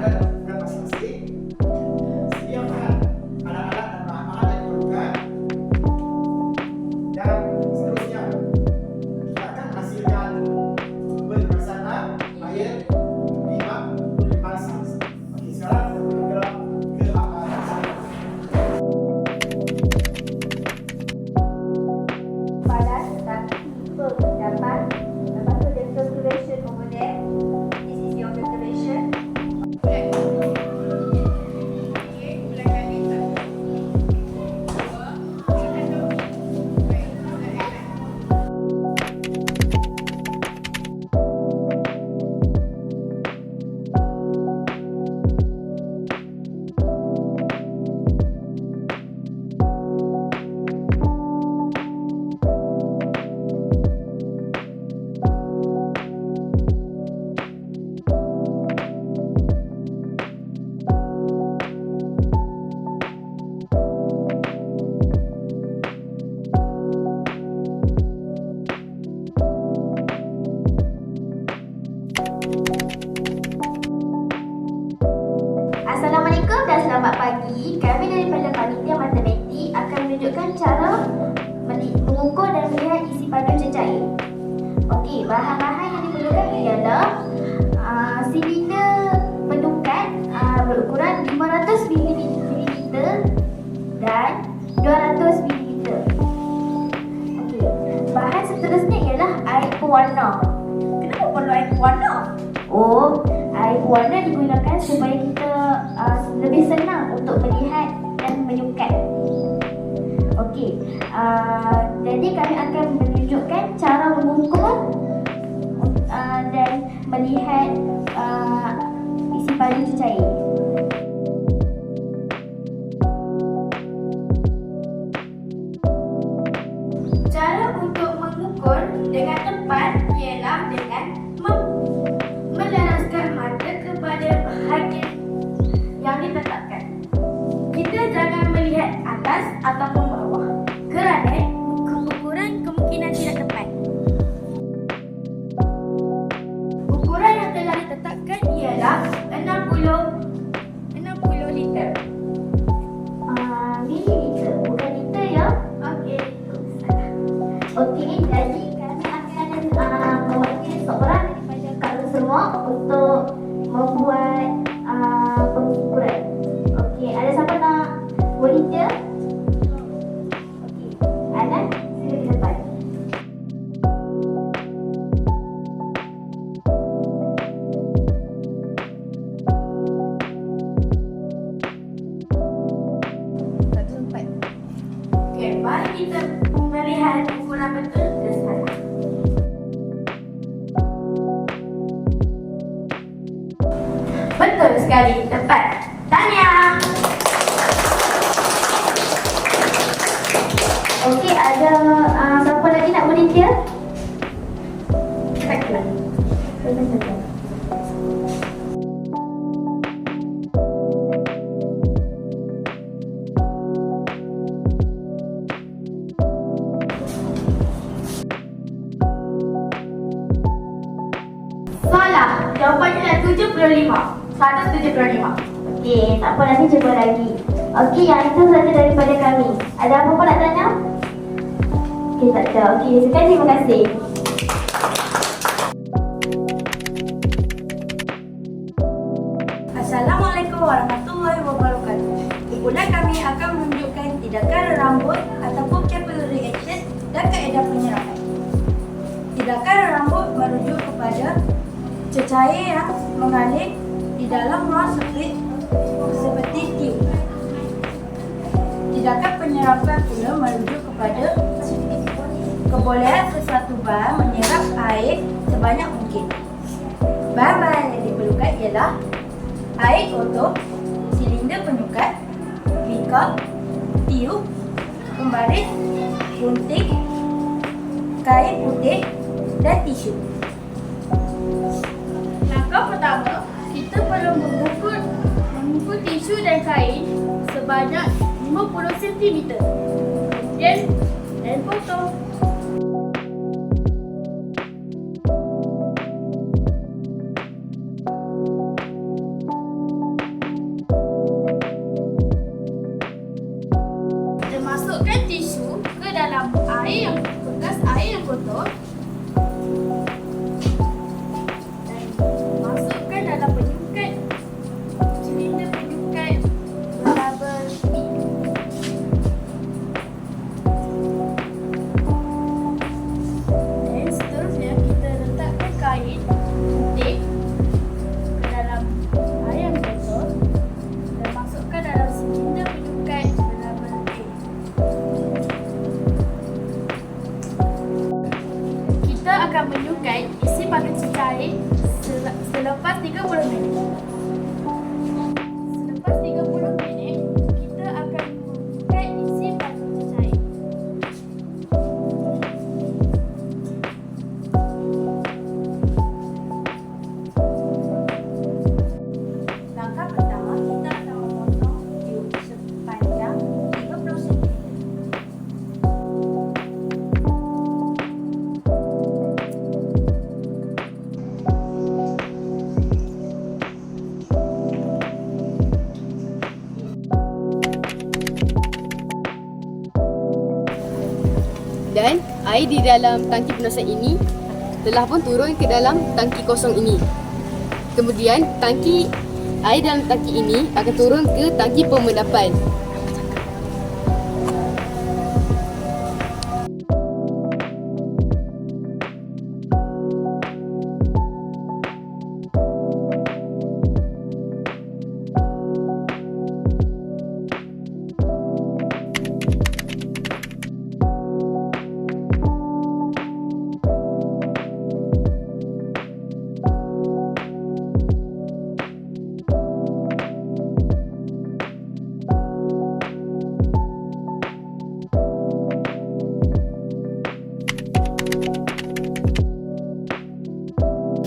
dan kebutuhan masing-masing. Sediakan alat-alat dan bahan-bahan yang diperlukan, dan seterusnya kita akan menghasilkan sumber bersama air 5 saus. Okey, sekarang kita bergerak ke aplikasi. Padas tetapi tipe dapat. Lepas tu dia filtration over there. This is your filtration. Assalamualaikum dan selamat pagi. Kami daripada Panitia Matematik akan menunjukkan cara mengukur dan melihat isi padu cecair. Okey, bahan-bahan yang diperlukan ialah silinder penukat berukuran 500 ml dan 200 ml. Okey, bahan seterusnya ialah air pewarna. Kenapa perlu air pewarna? Oh, air pewarna digunakan supaya kita lebih senang untuk melihat dan menyukat. Okey, jadi kami akan menunjukkan cara mengukur dan melihat isi padu cecair. Cara untuk mengukur dengan tepat ialah dengan melaraskan mata kepada bahagian yang ditetapkan. Kita jangan melihat atas ataupun bawah kerana ukuran kemungkinan tidak tepat. Ukuran yang telah ditetapkan ialah 60 liter. Mililiter, bukan liter ya? Okey, salah. Okey, jadi kami akan mewakili seorang daripada kalian semua untuk membuat pengukuran. Okey, ada siapa nak volunteer? Okey, Anan, sila ke depan. Okey, mari kita melihat ukuran betul ke salah. Betul sekali, tepat. Tahniah. Okey, ada siapa lagi nak volunteer? Baiklah. Salah. Jawapannya adalah 75. 175. Okey, tak apa, nanti cuba lagi. Okey, yang itu saja daripada kami. Ada apa-apa nak tanya? Okey, tak ada. Okey, sekali terima kasih. Assalamualaikum warahmatullahi wabarakatuh. Kumpulan kami akan menunjukkan tindakan rambut ataupun capillary action dan kaedah penyerapan. Tindakan rambut merujuk kepada cecair yang mengalir di dalam ruang seperti tiup. Tindakan penyerapan pula merujuk kepada kebolehan sesuatu bahan menyerap air sebanyak mungkin. Bahan-bahan yang diperlukan ialah air kotor, silinder penyukat, bika, tiup, pembaris, gunting, kain putih dan tisu. Langkah pertama, kita perlu mengukur tisu dan kain sebanyak 50 cm. Kemudian, dan potong. Dan air di dalam tangki penuasan ini telah pun turun ke dalam tangki kosong ini. Kemudian air dalam tangki ini akan turun ke tangki pemendapan.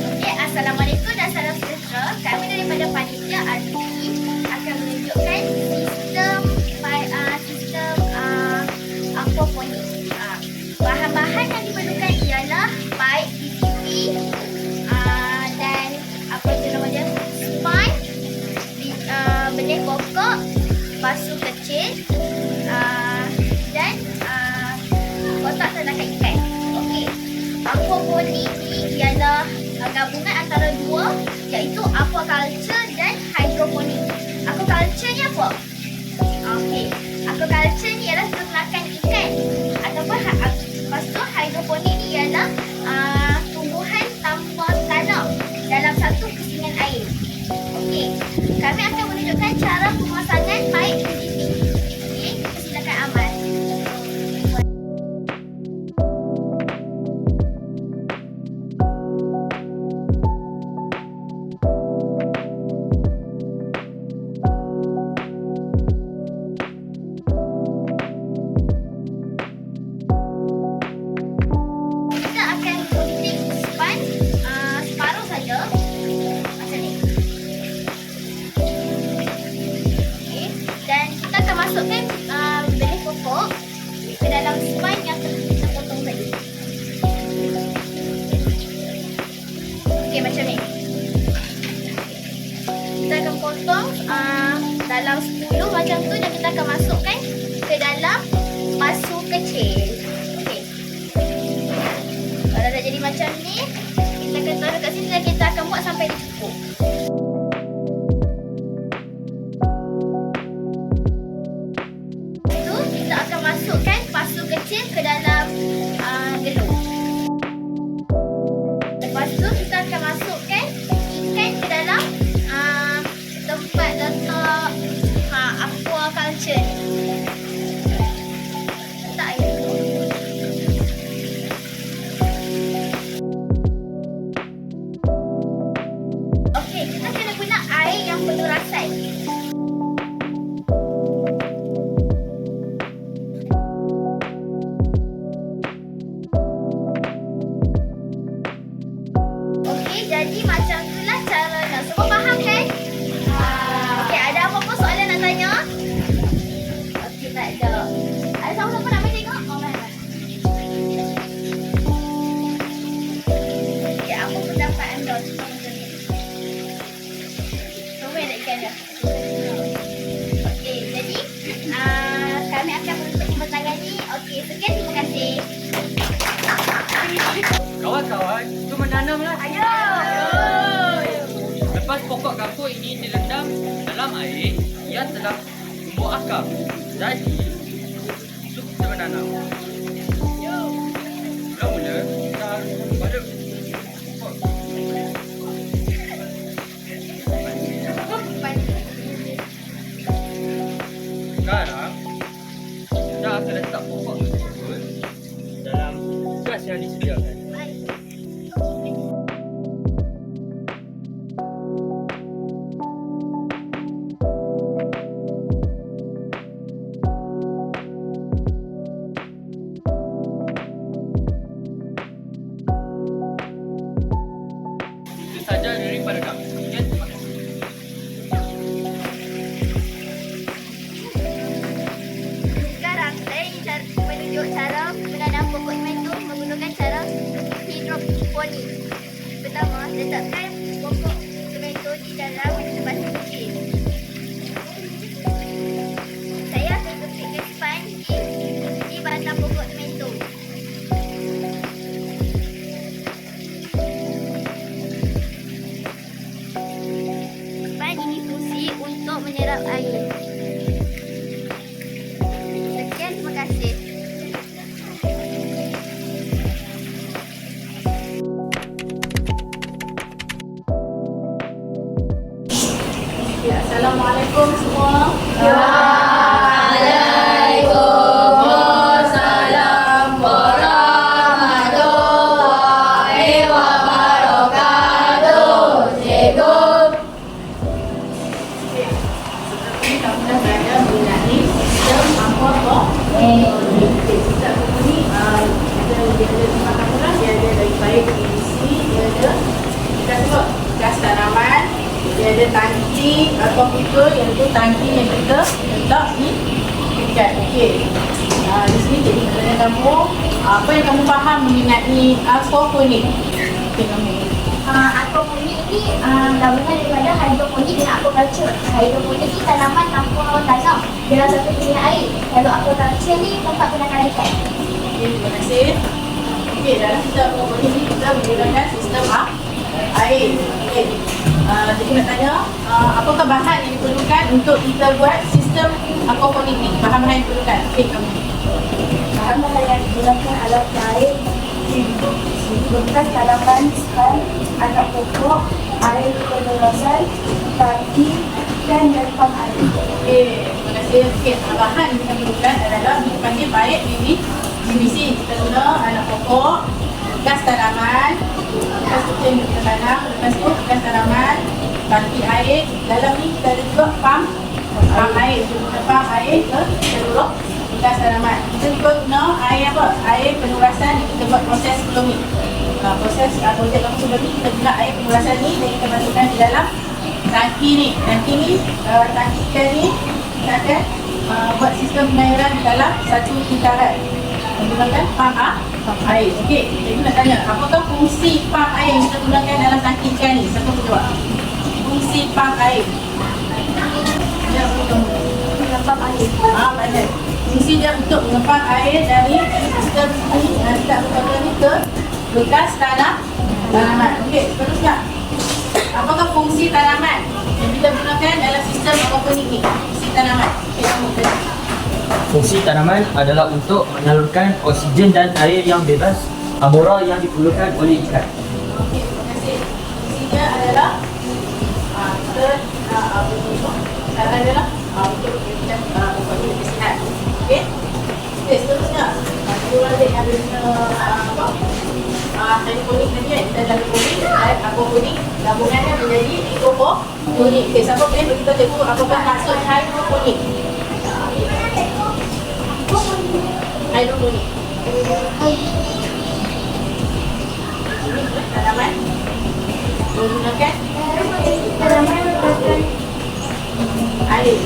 Okey, Assalamualaikum dan salam sejahtera. Kami daripada panitia RT akan menunjukkan sistem aquaponik. Bahan-bahan yang diperlukan ialah pipe PVC dan apa itu nama dia? Spine, benih pokok, pasu kecil dan kotak tanakan ikan. Okey. Aquaponik ni ialah gabungan antara dua, iaitu aquaculture dan hydroponik. Aquaculture ni apa? Okey, aquaculture ni ialah peternakan ikan ataupun lepas tu hydroponik ni ialah tumbuhan tanpa tanam dalam satu kesingan air. Okey, kami akan menunjukkan cara pemasangan pipe PVC. Okey, silakan Amal. Kita akan gunting span separuh saja macam ni. Okey, dan kita akan masukkan benih pokok ke dalam span yang telah kita potong tadi. Okey, macam ni. Kita akan potong dalam 10 macam tu dan kita akan masukkan ke dalam pasu kecil. Okey. Kalau dah jadi macam ni, kita akan taruh kat sini dan kita akan buat sampai dia cukup. Itu kita akan masukkan pasu kecil ke dalam gelung. Lepas tu kita akan masukkan ikan ke dalam tempat letak aquaculture ni. Letak air dulu. Okey, kita kena guna air yang penuh rasai. Okey, jadi macam itulah caranya. Semua faham kan? Okey, ada apa-apa soalan nak tanya? Okey, tak ada. Ada siapa-siapa nak main tengok? Oh, main. Okey, apa pendapat anda tentang macam ni? Comel tak ikan dia? Okey, jadi kami akan menutup pembentangan ni. Okey, sekian, terima kasih. Kawan-kawan, itu menanamlah. Ayo! Lepas pokok kapur ini direndam dalam air, ia telah tumbuh akar. Jadi, itu kita menanam. Mula-mula, kita harus pada pokok. Sekarang, kita akan letak pokok tersebut dalam gas yang disediakan. Itu saja daripada kami. Sekian, terima kasih. menyerap air. Sekian, terima kasih. Assalamualaikum semua. Gas tanaman, dia ada tangki komputer, iaitu tangki yang kita letak di dekat. Okey. Di sini jadi tanya kamu, apa yang kamu faham mengenai aquaponik? Okey, kamu. Aquaponik ni gabungan daripada hidroponik dan aquaculture. Hidroponik ni tanaman tanpa tanam dalam satu pilihan air. Lalu aquaculture ni tempat penanganan ikan. Okey, terima kasih. Okey, dalam sistem aquaponik ni kita menggunakan sistem air. Okey. Jadi nak tanya, apakah bahan yang diperlukan untuk kita buat sistem aquaponik ni? Bahan-bahan yang diperlukan. Okey, kamu. Bahan-bahan yang digunakan adalah air, bekas tanaman, span, anak pokok, air penerusan, tangki, dan pam air. Okey, terima kasih. Okey, bahan yang kita perlukan adalah dipanggil baik PVC. Kita guna anak pokok, bekas tanaman, bekas tu yang kita tanam, lepas tu bekas tanaman, tangki air. Dalam ni kita ada juga pam air. Kita pam air ke seluruh bekas tanaman. Kita juga guna air apa? Air penurasan yang kita buat proses sebelum ni. Proses projek kamu sebelum ni kita guna air penurasan ni dan kita masukkan di dalam tangki ni. Tangki ni, tangki ikan ni kita akan buat sistem pengairan di dalam satu litaran menggunakan pam air. Okey, jadi nak tanya, apakah fungsi pam air yang kita gunakan dalam tangki ikan ni? Siapa boleh jawab? Fungsi pam air. Ya, betul. Pam air. Betul. Fungsi dia untuk mengepam air dari sistem ni, kita bukan ni ke bekas tanaman. Okey, seterusnya. Apakah fungsi tanaman yang kita gunakan dalam sistem aquaponik ni? Fungsi tanaman. Okey, kamu tanya. Fungsi tanaman adalah untuk menyalurkan oksigen dan air yang bebas amora yang diperlukan oleh ikan. Okey, terima kasih. Fungsinya adalah cara adalah untuk memberikan pokoknya lebih sihat. Okey. Okey, seterusnya. Kita ada hidroponik tadi kan? Kita ada hidroponik dan aquaponik. Gabungannya menjadi aquaponik. Okey, siapa boleh beritahu cikgu apakah maksud hidroponik? Hidroponik. Ini tanaman menggunakan air.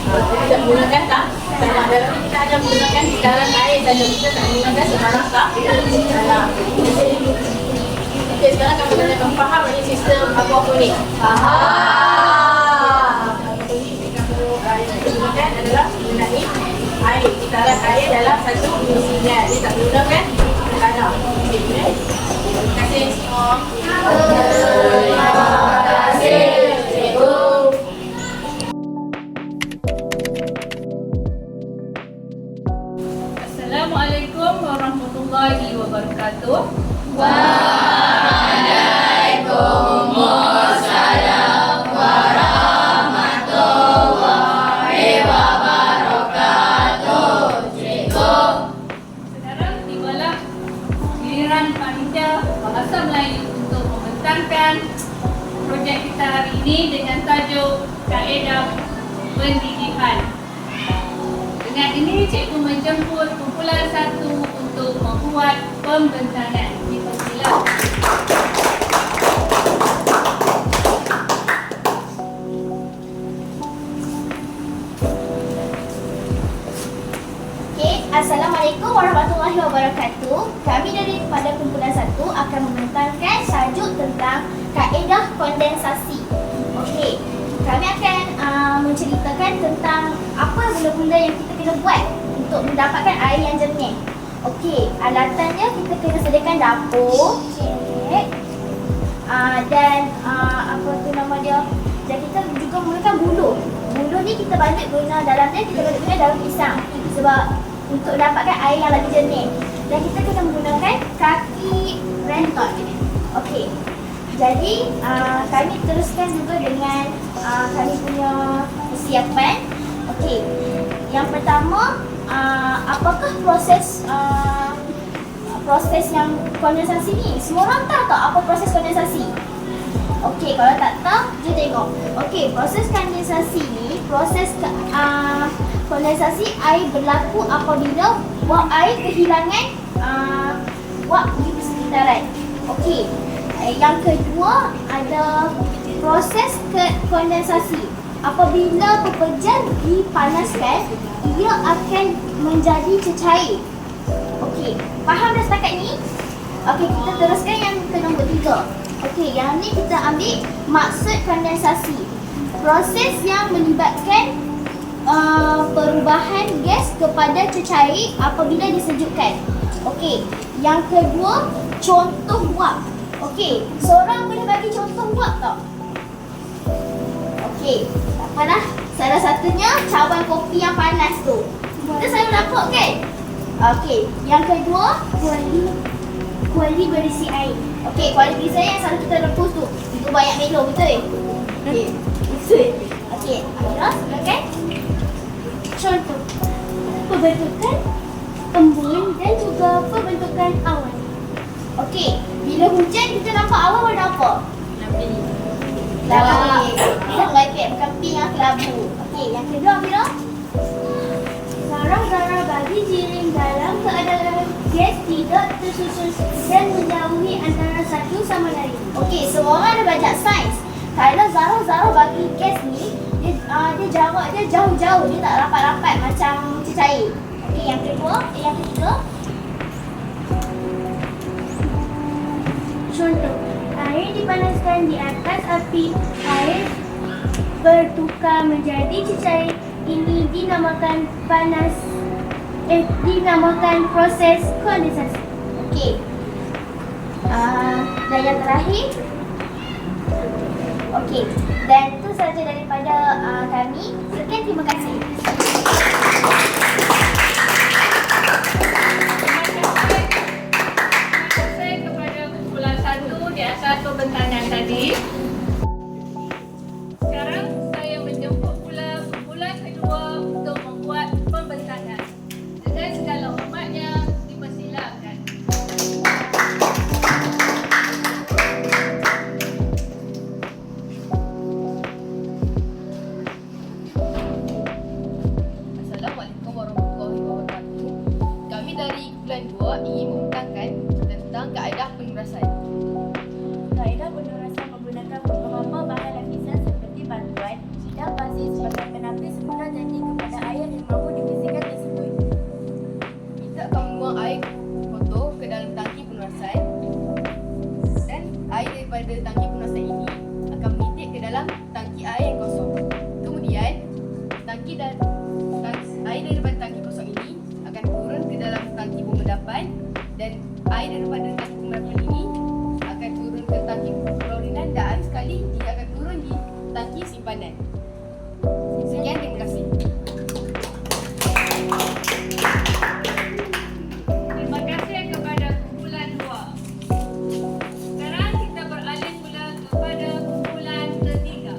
Kita menggunakan tanah. Dalam ni kita hanya menggunakan sekarang air saja. Kita tak menggunakan sebarang tanah. Okey, sekarang kamu faham ini sistem aquaponik? Faham. Yang kita gunakan adalah mengenai air. Kitaran air dalam satu fungsinya. Dia tak menggunakan tanah. Okey, terima kasih semua. Terima kasih, cikgu. Assalamualaikum warahmatullahi wabarakatuh. Sekarang tibalah giliran panitia Bahasa Melayu untuk membentangkan projek kita hari ini dengan tajuk Kaedah Pendidikan. Dengan ini, cikgu menjemput kumpulan 1 untuk membuat pembentangan. Dipersilakan. Assalamualaikum warahmatullahi wabarakatuh. Kami daripada kumpulan 1 akan membentangkan tajuk tentang kaedah kondensasi. Okey, kami akan menceritakan tentang apa benda-benda yang kita kena buat untuk mendapatkan air yang jernih. Okey, alatannya kita kena sediakan dapur, dan apa tu nama dia? Dan kita juga menggunakan buluh kita balik guna dalam dia, kita balik guna dalam pisang. Sebab untuk dapatkan air yang lagi jernih. Dan kita kena menggunakan kaki rentot. Okey. Jadi kami teruskan juga dengan kami punya persiapan. Okey. Yang pertama, apakah proses yang kondensasi ni? Semua orang tahu tak apa proses kondensasi? Okey, kalau tak tahu, jom tengok. Okey, proses kondensasi ni, kondensasi air berlaku apabila wap air kehilangan wap di persekitaran. Okey. Yang kedua ada proses kondensasi. Apabila pepejan dipanaskan, ia akan menjadi cecair. Okey, faham dah setakat ni? Okey, kita teruskan yang ke nombor 3. Okey, yang ni kita ambil maksud kondensasi. Proses yang melibatkan perubahan gas kepada cecair apabila disejukkan. Okey, yang kedua contoh wap. Okey, seorang boleh bagi contoh wap tak? Okey, tak apa dah. Salah satunya cawan kopi yang panas tu. Kita selalu nampak kan? Okey, yang kedua kuali berisi air. Okey, kuali berisi air yang selalu kita rebus tu. Itu banyak melo, betul? Okey, betul. Okey, Amira silakan. Contoh pembentukan embun dan juga pembentukan awan. Okey, bila hujan kita nampak awan warna apa? Labu. Yang lepek bukan pink yang kelabu. Okey, yang kedua Amira. Zarah-zarah bagi jiring dalam keadaan gas tidak tersusun dan menjauhi antara satu sama lain. Okey, semua orang ada belajar sains. Kalau zarah-zarah bagi gas ni, dia jarak dia jauh-jauh, dia tak rapat-rapat macam cecair. Okey, yang ketiga. Contoh, air dipanaskan di atas api, air bertukar menjadi cecair. Ini dinamakan dinamakan proses kondensasi. Okey. Dan yang terakhir. Okey. Dan itu sahaja daripada kami. Sekian, terima kasih. Terima kasih kepada kumpulan 1 di atas pembentangan tadi. Sekarang saya menjemput pula kumpulan kedua untuk membuat pembentangan. Dengan segala hormatnya, dipersilakan. Assalamualaikum warahmatullahi wabarakatuh. Kami dari kumpulan 2 ingin membentangkan tentang kaedah penurasan. Kaedah penurasan menggunakan beberapa bahan lapisan seperti bantuan, sidang pasir sebagai penapis semula janji kepada air yang mampu dibersihkan tersebut. Kita akan membuang air kotor ke dalam tangki penurasan dan air daripada tangki penurasan ini akan menitik ke dalam tangki air yang kosong. Kemudian air daripada tangki kosong ini akan turun ke dalam tangki pemedapan dan air daripada tangki pemedapan ini akan turun ke tangki klorinan dan sekali ia akan turun di tangki simpanan. Sekian, terima kasih. Terima kasih kepada kumpulan 2. Sekarang kita beralih pula kepada kumpulan ketiga.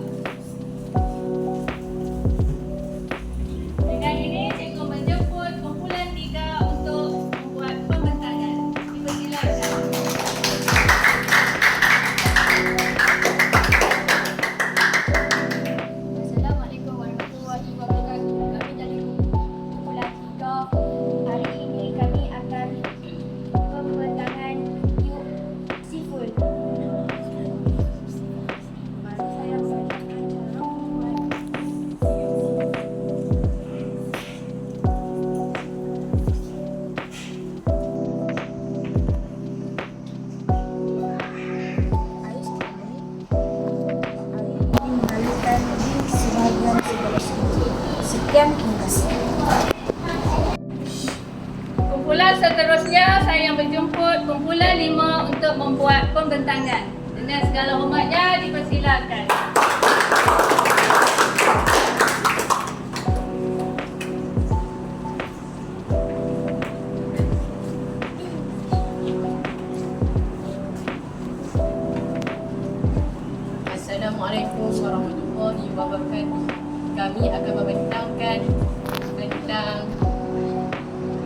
Dengan ini, cikgu menjemput kumpulan 3 untuk membuat pembentangan. Dipersilakan. Assalamualaikum warahmatullahi wabarakatuh. Kami dari kumpulan 3. Hari ini kami akan pembentangan yuk seafood. Mari saya sampaikan cara membuat air sekali. Air ini mengalirkan di sebahagian segala sudut. Sekian, terima kasih. Kumpulan seterusnya, saya menjemput kumpulan 5 untuk membuat pembentangan. Dengan segala hormatnya, dipersilakan. kami akan membentangkan tentang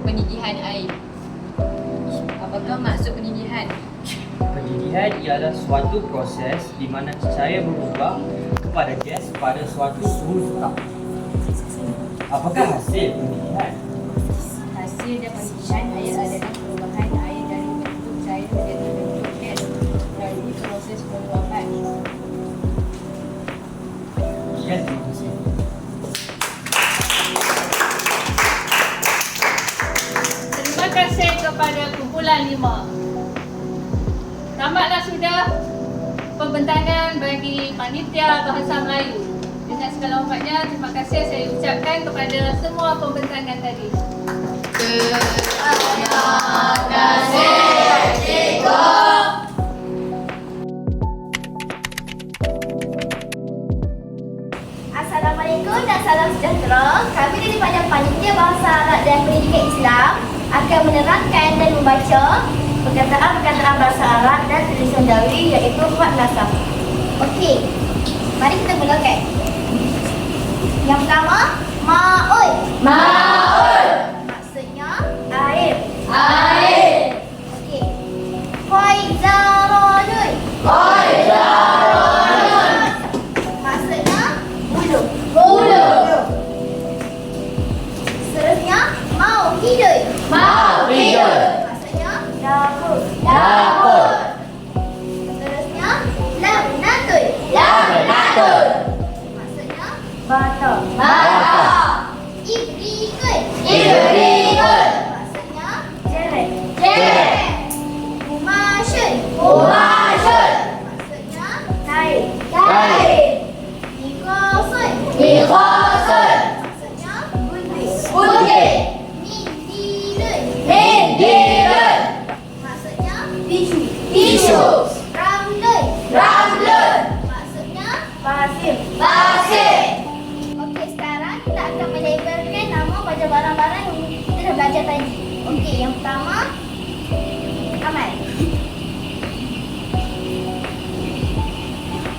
penyedihan air. Apakah maksud penyedihan? Penyedihan ialah suatu proses di mana cahaya berubah kepada gas pada suatu suhu tetap. Apakah hasil penyedihan? Hasil dan penyedihan air adalah perubahan air dari bentuk cair menjadi bentuk gas melalui proses penguapan. Ya, terima kasih. Terima kasih kepada kumpulan 5. Tamatlah sudah pembentangan bagi panitia Bahasa Melayu. Dengan segala hormatnya, terima kasih saya ucapkan kepada semua pembentangan tadi. Assalamualaikum dan salam sejahtera. Kami daripada Panitia Bahasa Arab dan Pendidikan Islam akan menerangkan dan membaca perkataan-perkataan bahasa Arab dan tulisan Jawi iaitu 14. Okey, mari kita mulakan. Yang pertama, ma'ul. Ma'ul. Maksudnya air. Air. Okey. Faizarun. Faizarun. Maksudnya bulu. Bulu. Seterusnya, mau hidup. Mau hidup. Maksudnya dapur. Dapur. Seterusnya, lam natul. Lam natul. Maksudnya bata. Bata. Ibrikun. Ibrikun. Maksudnya jeret. Jeret. Umasyun. Umasyun. Maksudnya kain. Kain. Nikosun. Nikosun. Maksudnya gunting. Gunting. Mindilun. Mindilun. Maksudnya tisu. Tisu. Ramlun. Ramlun. Maksudnya pasir. Pasir. Okey, sekarang kita akan melabelkan nama pada barang-barang yang kita dah belajar tadi. Okey, yang pertama Amal.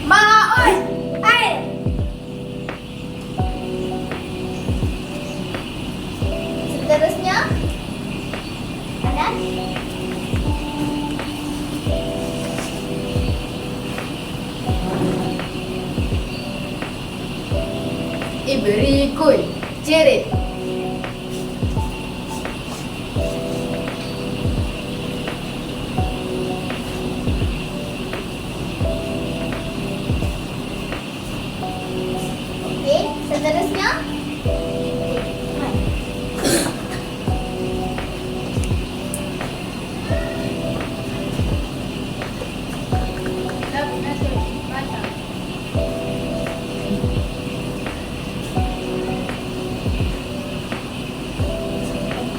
Ma'un. Air. Seterusnya Anas. Ibrikun, jerit. Okey, seterusnya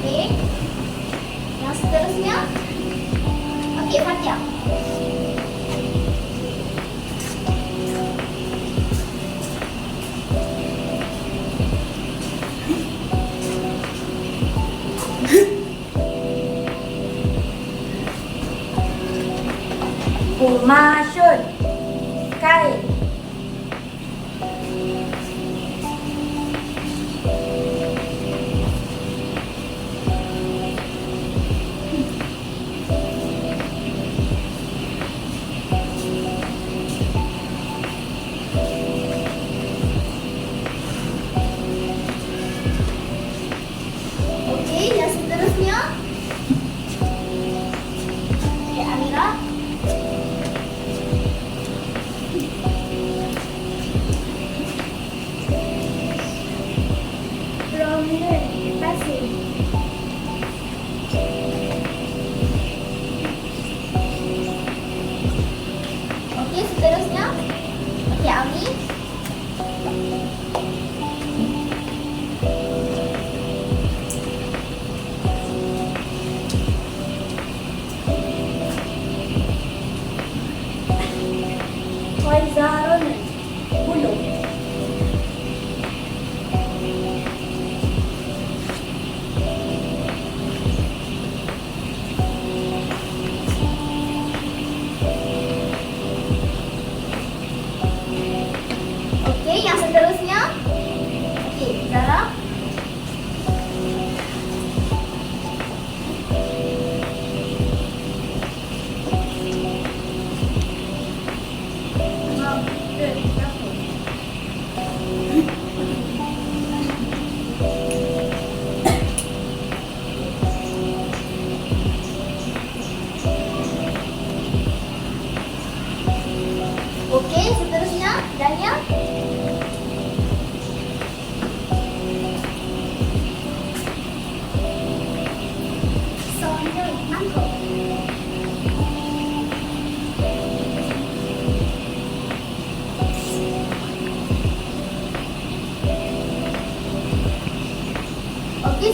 okey. Yang seterusnya okey, Fatia. Umasyun, kain. Okey, yang seterusnya okey, Amira. Prominent, pasir. Okey, seterusnya okey, Ami. Faizarun. Bulu.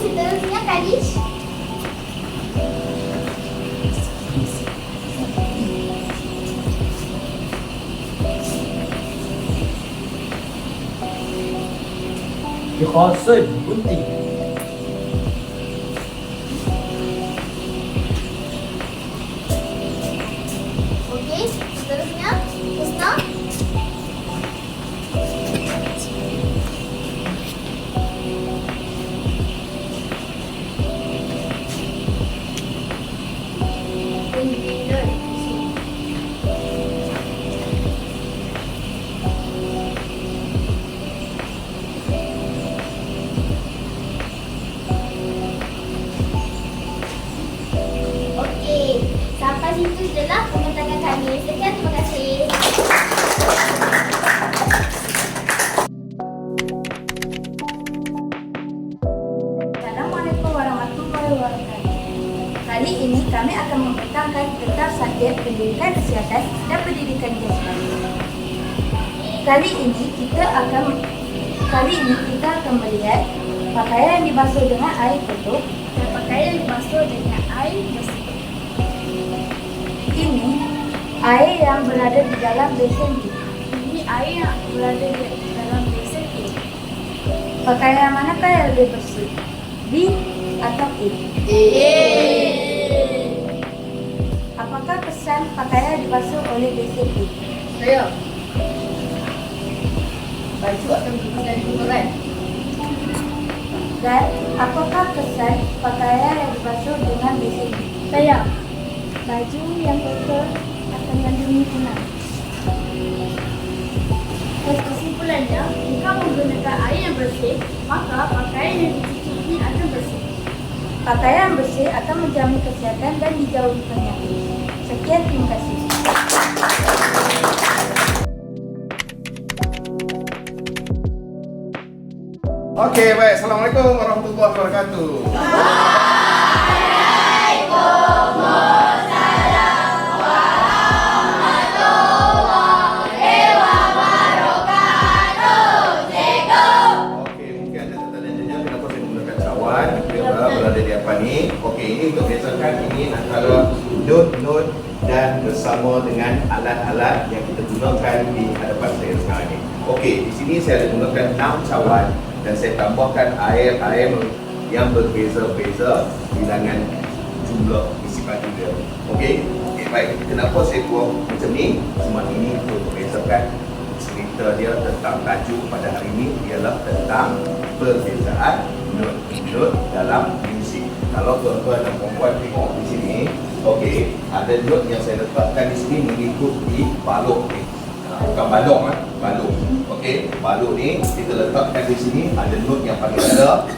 seterusnya Kadish. Dikhasin gunting. Okey, seterusnya Husna. Okey, sampai situ je lah pembentakan kami. Sekian, terima kasih. Assalamualaikum warahmatullahi wabarakatuh. Kali ini kami akan membentangkan tentang subjek pendidikan kesihatan dan pendidikan jasmani. Kali ini kita akan melihat pakaian yang dibasuh dengan air kotor dan pakaian yang dibasuh dengan air bersih. Ini air yang berada di dalam besen B. Ini air yang berada di dalam besen A. Pakaian manakah yang lebih bersih? B atau A? Apakah kesan pakaian dibasuh oleh besen A? Saya. Baju akan berubah dari kotoran. Dan apakah kesan pakaian yang dibasuh dengan besen B? Saya. Baju yang kotor akan mengandungi kuman. Kesimpulannya, jika menggunakan air yang bersih, maka pakaian yang dicuci ini akan bersih. Pakaian bersih akan menjamin kesehatan dan dijauhi penyakit. Sekian, terima kasih. Okey, baik. Assalamualaikum warahmatullahi wabarakatuh. Okey, mungkin ada tanya-tanya kenapa saya menggunakan cawan. Dia berada di apa ni? Okey, ini untuk bezakan ini antara not dan bersama dengan alat-alat yang kita gunakan di hadapan saya sekarang ni. Okey, di sini saya ada gunakan 6 cawan dan saya tambahkan air yang berbeza-beza bilangan jumlah isi baju dia. Okey, baik. Kenapa saya buat macam ni? Semua ini untuk membezakan cerita dia tentang tajuk pada hari ini ialah tentang perbezaan not dalam muzik. Kalau tuan-tuan dan puan-puan tengok di sini, okey, ada not yang saya letakkan di sini mengikuti balok ni. Bukan balong, balok. Okey, balok ni kita letakkan di sini ada not yang paling rendah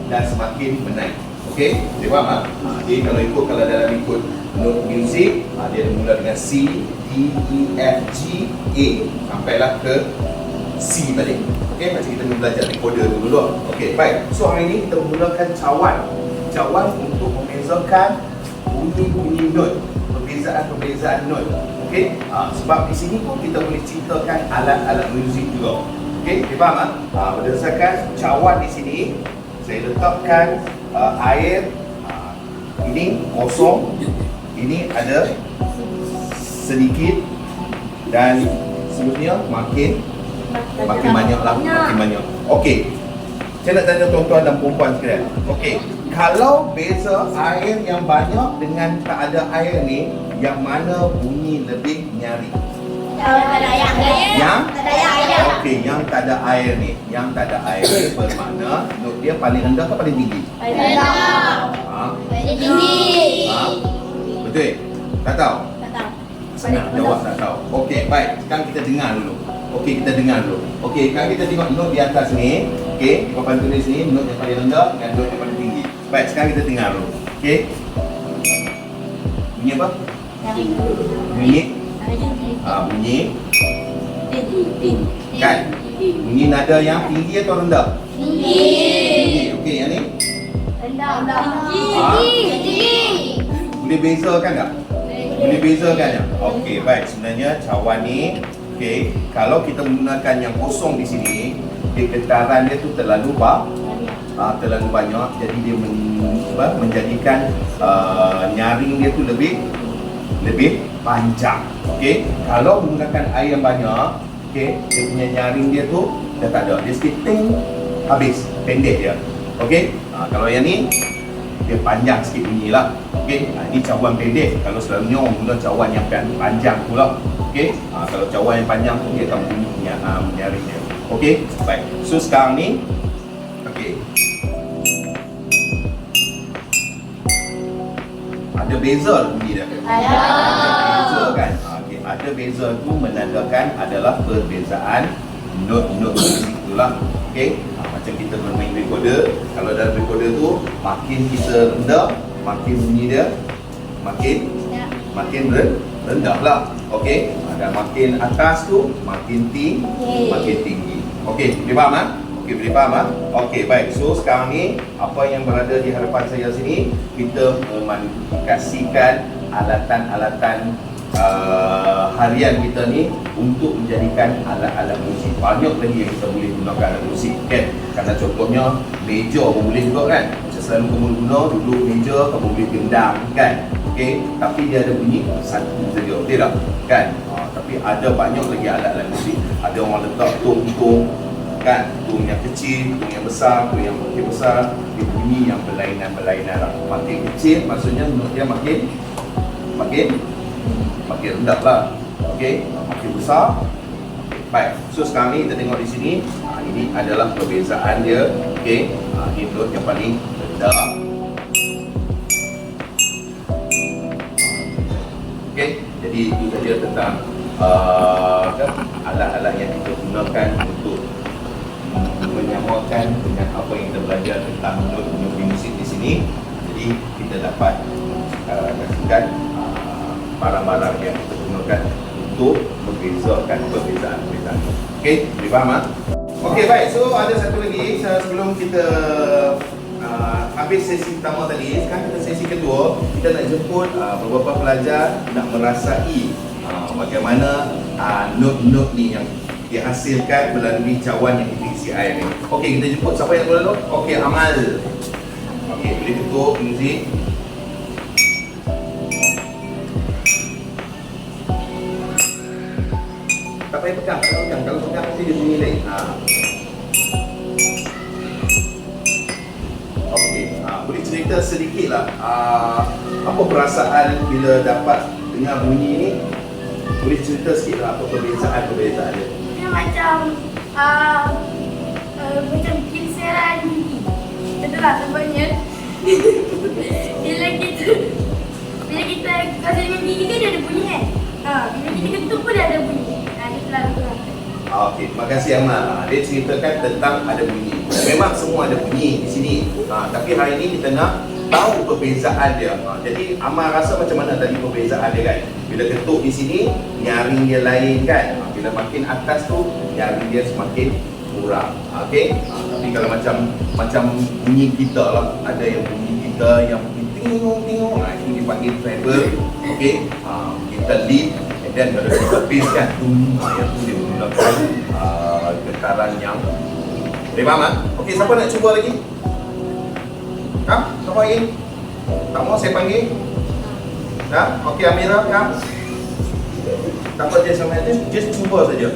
dan semakin menaik. Okey, dia faham tak? Jadi kalau dalam ikut not muzik, dia mula dengan C, D, E, F, G, A sampailah ke C balik. Okey, macam kita belajar recorder dulu. Okey, baik. So hari ini kita menggunakan cawan untuk membezakan bunyi-bunyi not, perbezaan not. Okey, sebab di sini pun kita boleh ceritakan alat-alat muzik juga. Okey, dia faham tak? Berdasarkan cawan di sini, saya letakkan air ini kosong, ini ada sedikit dan seterusnya makin banyak lah, makin banyak. Okey, saya nak tanya tuan-tuan dan perempuan sekalian. Okey, kalau beza air yang banyak dengan tak ada air ni, yang mana bunyi lebih nyari? Yang okey, yang tak ada air ni. Yang tak ada air ni bermakna not dia paling rendah ke paling tinggi? Paling tinggi. Betul? Tak tahu? Senang jawab tak tahu. Okey, baik. Sekarang kita dengar dulu. Okey, kita dengar dulu. Okey, sekarang kita tengok not di atas ni. Okey, di papan tulis ni not yang paling rendah dengan not yang paling tinggi. Baik, sekarang kita dengar dulu. Okey. Bunyi apa? Bunyi bunyi kan? Bunyi nada yang tinggi atau rendah? Tinggi. Okey, yang ni? Rendah. Tinggi. Boleh bezakan tak? Boleh bezakan tak? Okey, baik. Sebenarnya cawan ni, okey, kalau kita menggunakan yang kosong di sini, getaran dia tu terlalu terlalu banyak, jadi dia menjadikan nyaring dia tu lebih panjang. Okey, kalau menggunakan air yang banyak, okey, dia punya nyaring dia tu dah tak ada, dia sikit ting, habis, pendek dia. Okey, kalau yang ni dia panjang sikit bunyi lah. Okey, ini cawan pendek. Kalau selalunya orang guna cawan yang panjang pula. Okey, kalau cawan yang panjang tu dia akan bunyi nyaring dia. Okey, baik. So sekarang ni, okey, ada beza bunyi dia. Ada beza kan? Okey, ada beza tu menandakan adalah perbezaan not musik tu lah. Okey, macam kita bermain recorder, kalau dalam recorder tu makin kita rendah, makin bunyi dia makin rendah lah. Okey, dan makin atas tu makin tinggi. Okey, boleh faham ah? Okey, boleh faham ah? Okey, baik. So sekarang ni apa yang berada di hadapan saya sini, kita memodifikasikan alatan-alatan harian kita ni untuk menjadikan alat-alat musik. Banyak lagi yang kita boleh gunakan alat musik kan. Karena contohnya meja pun boleh juga kan. Macam selalu kamu guna duduk meja, kamu boleh gendang kan. Okey, tapi dia ada bunyi satu saja. Betul tak? Kan? Tapi ada banyak lagi alat-alat musik. Ada orang letak tung kan, tung yang kecil, tung yang besar, tung yang makin besar, dia bunyi yang berlainan lah. Makin kecil maksudnya not dia makin rendah lah. Okey, makin besar. Baik, so sekarang ni kita tengok di sini, ini adalah perbezaan dia. Okey, ini not yang paling rendah. Okey, jadi itu saja tentang alat-alat yang kita gunakan untuk menyamakan dengan apa yang kita belajar tentang not musik di sini. Jadi kita dapat kasihkan barang-barang yang kita gunakan untuk membezakan perbezaan-perbezaan. Okey, boleh faham ah? Okey, baik. So ada satu lagi sebelum kita habis sesi pertama tadi, sekarang kita sesi kedua, kita nak jemput beberapa pelajar nak merasai bagaimana not ni yang dihasilkan melalui cawan yang kita isi air ni. Okey, kita jemput siapa yang mula dulu? Okey, Amal. Okey, boleh tutup muzik. Tak payah pegang, kalau pegang mesti dia bunyi lain. Okey, boleh cerita sedikit lah apa perasaan bila dapat dengar bunyi ni? Boleh cerita sikit lah apa perbezaan dia? Dia macam kilseran gigi. Itulah sebabnya bila kita kasi dengan gigi kan dia ada bunyi kan. Bila kita ketuk pun dia ada bunyi. Itulah betul. Okey, terima kasih Amal. Dia ceritakan tentang ada bunyi. Memang semua ada bunyi di sini. Tapi hari ini kita nak tahu perbezaan dia. Jadi Amal rasa macam mana tadi perbezaan dia kan? Bila ketuk di sini, nyaring dia lain kan? Bila makin atas tu, nyaring dia semakin kurang. Okey? Tapi kalau macam bunyi kita lah, ada yang bunyi kita yang ting-ting, itu dipanggil treble. Okey? Kita lead, dan kalau kita bass kan, yang tu dia menggunakan getaran yang boleh faham tak? Okey, siapa nak cuba lagi? Siapa lagi? Tak mau saya panggil? Okey, Amira, tak apa je sama dia, just cuba saja.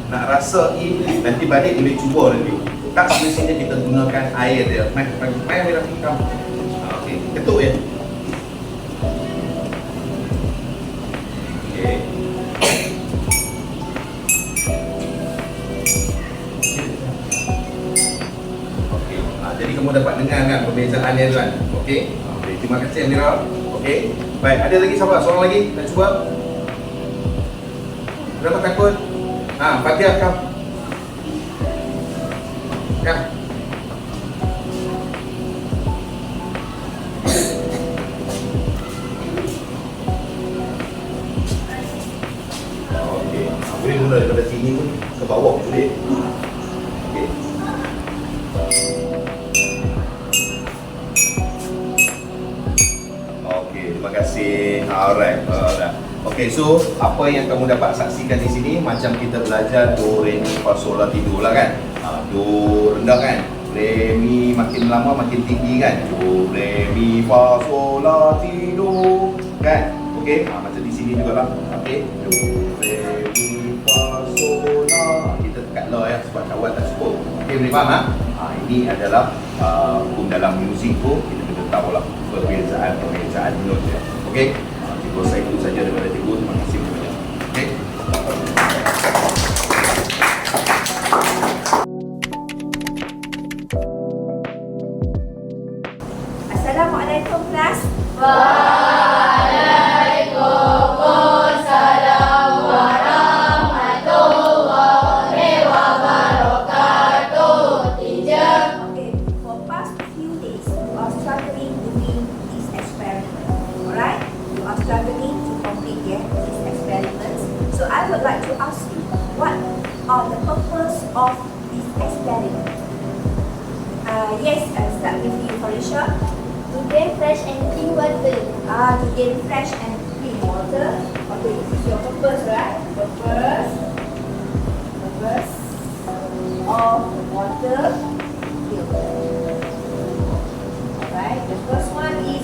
Nak rasa nanti balik boleh cuba nanti. Tak semestinya kita gunakan air dia. Mai Amira, kamu. Okey, ketuk je. Okey. Okey, jadi kamu dapat dengar kan perbezaan dia kan? Okey. Terima kasih Amira. Okey. Baik, ada lagi siapa? Seorang lagi nak cuba? Kenapa takut? Fatiha kamu. Okey. Boleh mula daripada sini pun ke bawah boleh. Okey. Okey, terima kasih. Alright. Okey, so apa yang kamu dapat saksikan di sini macam kita belajar do, re, mi, fa, sol, la, ti, do lah kan. Do rendah kan. Re mi makin lama makin tinggi kan. Do re mi fa sol la ti do kan. Okey, macam di sini juga lah. Okey, do re mi fa sol la. Kita tekat la ya sebab cawan tak cukup. Okey, boleh faham ah? Ini adalah hukum dalam muzik tu, kita kena tahu lah perbezaan not dia. Okey, cikgu saya itu saja daripada cikgu. Terima kasih banyak. Okey. Assalamualaikum kelas. Okay, for past few days, you are struggling doing this experiment. Alright? You are struggling to complete these experiments. So I would like to ask you, what are the purpose of this experiment? Yes, I'll start with you, Farisha. To gain fresh and clean water. To gain fresh and clean water. Okay, this is your purpose, right? Purpose of water filter. Alright, the first one is,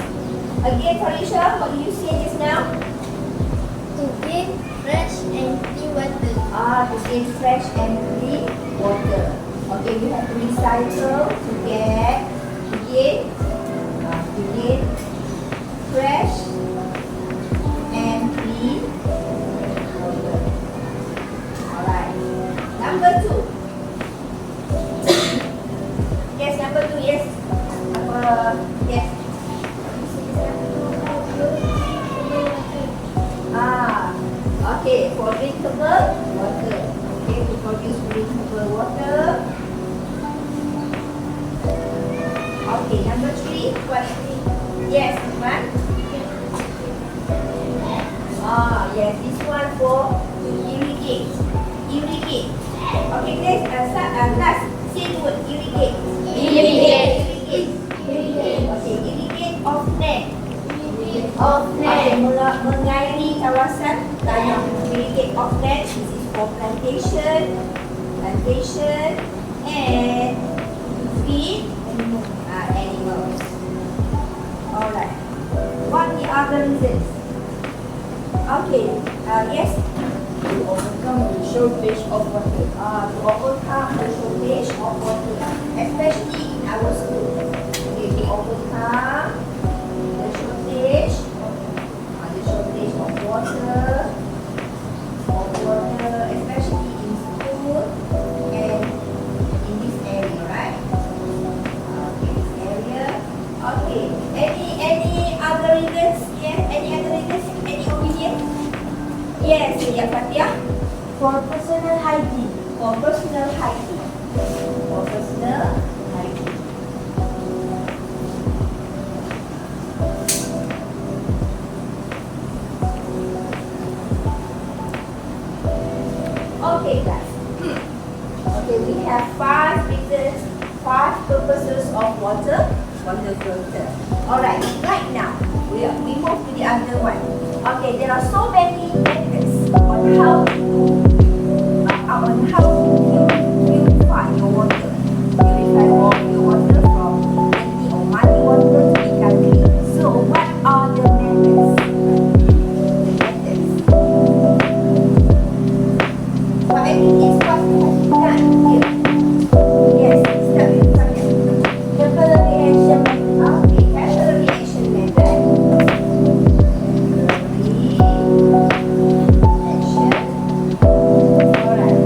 again Farisha, what do you say just now? To gain fresh and clean water. To gain fresh and clean water. Okay, you have to recycle to gain fresh and clean water. Alright. Number 2. Yes, number 2, yes. Yes. Okay, for drinkable water. Okay, to produce drinkable water. Okay, number 3. What? Yes, one. Yes, this one for to irrigate. Irrigate. Okay, let's start. Last, say the word irrigate. Irrigate. Irrigate. Okay, irrigate of net. Of Okay, net. mengairi kawasan tanam. Irrigate of net. This is for plantation, and feed animals. Alright. What the other reasons? Okay. Yes. To overcome the shortage of water. To overcome the shortage of water, especially in our school. Okay, to overcome the shortage of water, especially in school and in this area, right? Okay, this area. Okay. Any other reasons? Yes. Any other reasons? Any opinion? Yes, ya Fatia. For personal hygiene. For personal hygiene. For personal hygiene. Okay, guys. Okay, we have 5 reasons, 5 purposes of water filter. Alright, right now we move to the other one. Okay, there are so many methods on how to purify your water. Purify your water from dirty or muddy water to become clean. So, what are the methods? What I mean is what we have done here. Yes, start with something. Capillary reaction method. Okay, capillary reaction method. Alright.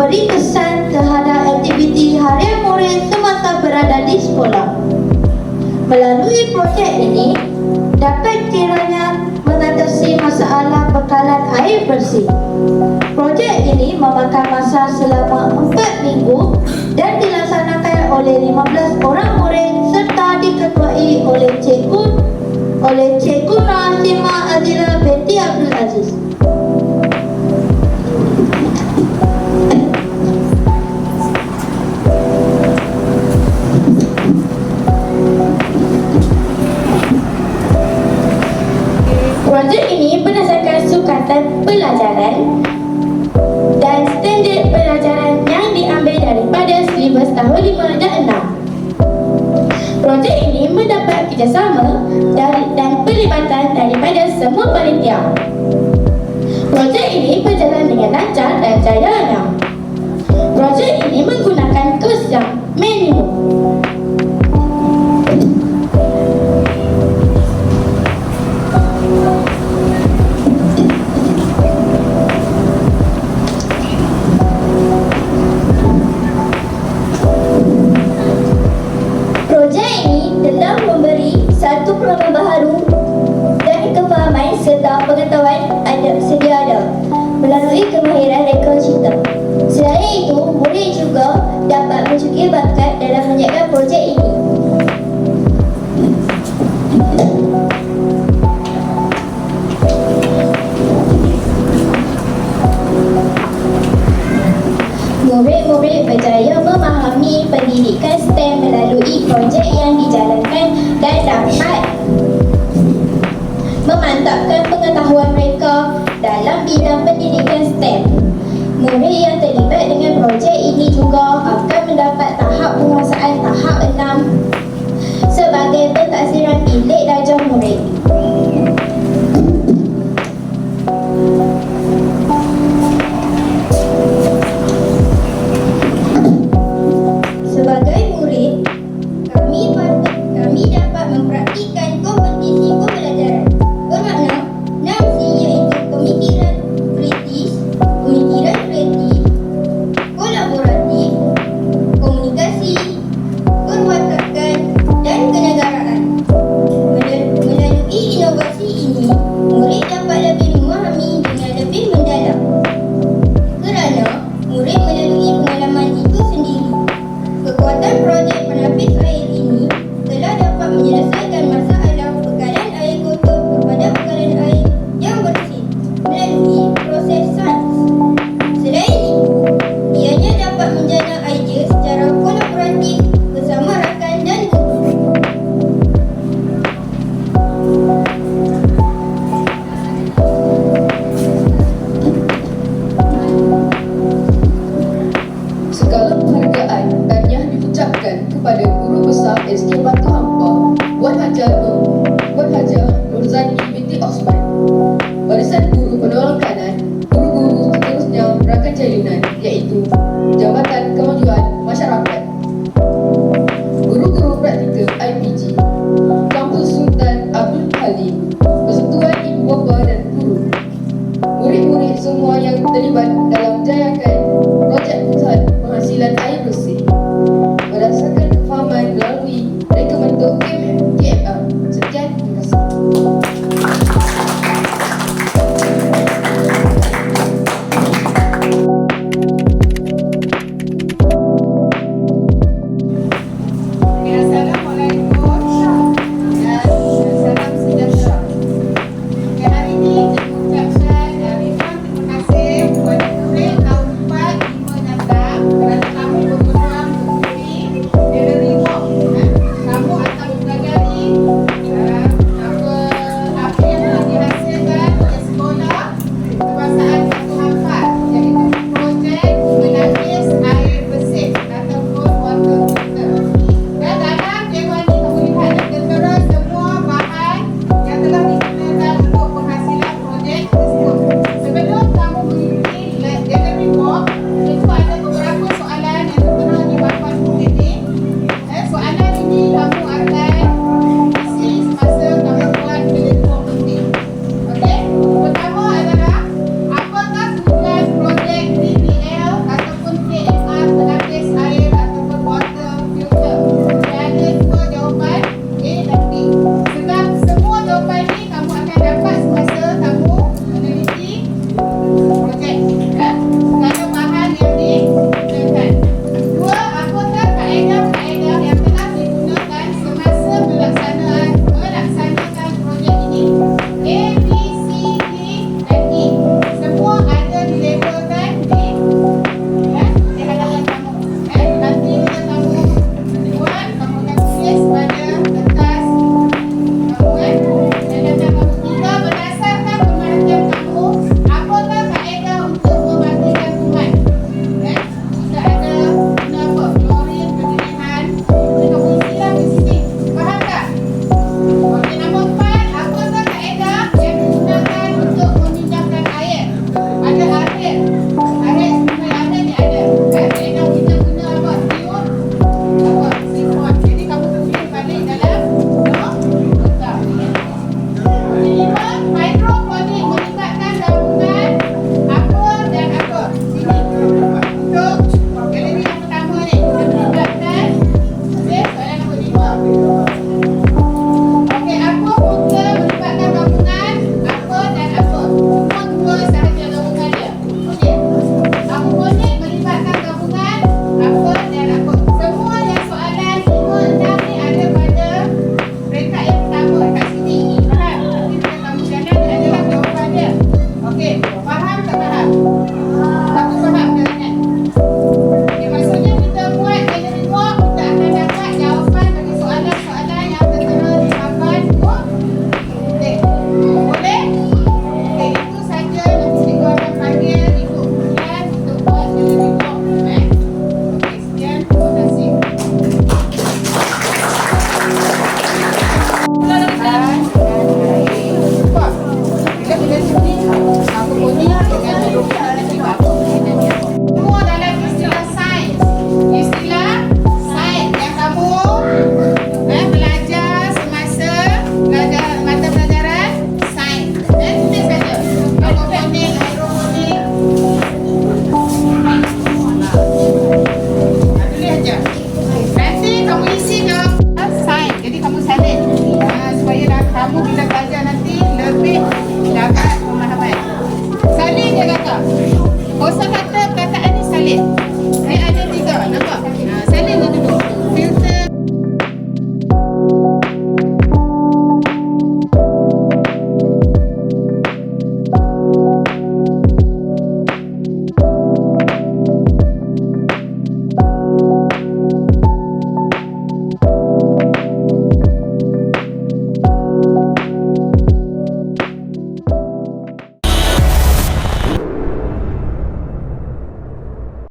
memberi kesan terhadap aktiviti harian murid semasa berada di sekolah. Melalui projek ini, dapat kiranya mengatasi masalah bekalan air bersih. Projek ini memakan masa selama 4 minggu dan dilaksanakan oleh 15 orang murid serta diketuai oleh Cikgu Rahimah Azila binti Abdul Aziz. Projek ini berdasarkan sukatan pelajaran dan standard pelajaran yang diambil daripada silibus tahun 5 dan 6. Projek ini mendapat kerjasama dan pelibatan daripada semua panitia. Projek ini berjalan dengan lancar dan jayanya. Projek ini menggunakan kos yang minimum. Projek ini telah memberi satu program baharu dan kefahaman serta pengetahuan sedia ada melalui kemahiran reka cipta. Selain itu, murid juga dapat mencukir bakat dalam menjaga projek ini. Murid-murid berjaya memahami pendidikan STEM melalui projek yang